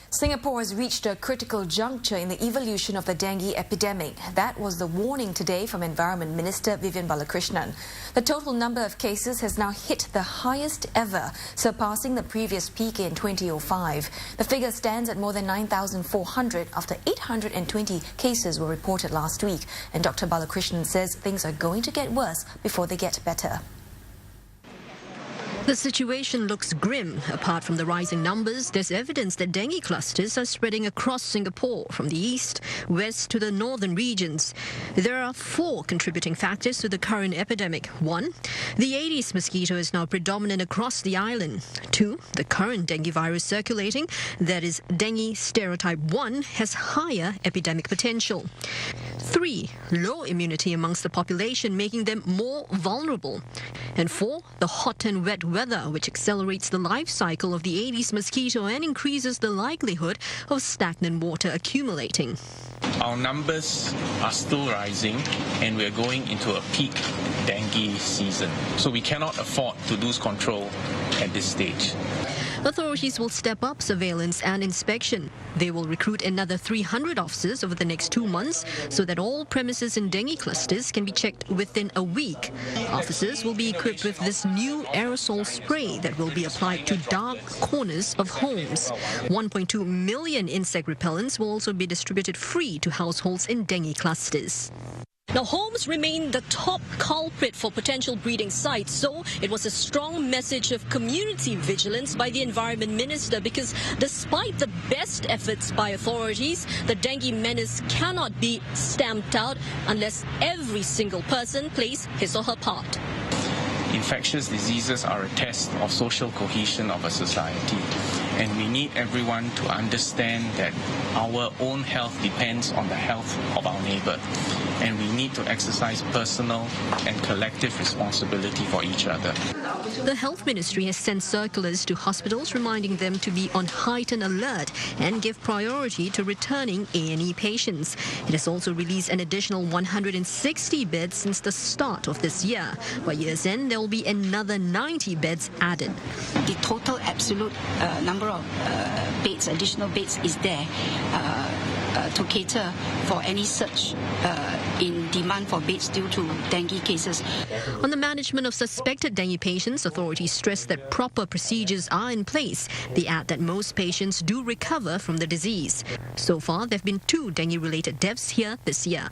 Singapore has reached a critical juncture in the evolution of the dengue epidemic. That was the warning today from Environment Minister Vivian Balakrishnan. The total number of cases has now hit the highest ever, surpassing the previous peak in 2005. The figure stands at more than 9,400 after 820 cases were reported last week. And Dr. Balakrishnan says things are going to get worse before they get better. The situation looks grim. Apart from the rising numbers, there's evidence that dengue clusters are spreading across Singapore from the east, west to the northern regions. There are 4 contributing factors to the current epidemic. 1. The Aedes mosquito is now predominant across the island. 2. The current dengue virus circulating, that is Dengue Serotype 1, has higher epidemic potential. 3. Low immunity amongst the population, making them more vulnerable. And 4. The hot and wet weather, which accelerates the life cycle of the Aedes mosquito and increases the likelihood of stagnant water accumulating. Our numbers are still rising and we're going into a peak dengue season. So we cannot afford to lose control at this stage. Authorities will step up surveillance and inspection. They will recruit another 300 officers over the next 2 months so that all premises in dengue clusters can be checked within a week. Officers will be equipped with this new aerosol spray that will be applied to dark corners of homes. 1.2 million insect repellents will also be distributed free to households in dengue clusters. Now, homes remain the top culprit for potential breeding sites, so it was a strong message of community vigilance by the Environment Minister, because despite the best efforts by authorities, the dengue menace cannot be stamped out unless every single person plays his or her part. Infectious diseases are a test of social cohesion of a society, and we need everyone to understand that our own health depends on the health of our neighbour, and we need to exercise personal and collective responsibility for each other. The Health Ministry has sent circulars to hospitals reminding them to be on heightened alert and give priority to returning A&E patients. It has also released an additional 160 beds since the start of this year. By year's end, there will be another 90 beds added. The total absolute number of beds, additional beds, is there to cater for any surge in demand for beds due to dengue cases. On the management of suspected dengue patients, authorities stress that proper procedures are in place. They add that most patients do recover from the disease. So far, there have been 2 dengue-related deaths here this year.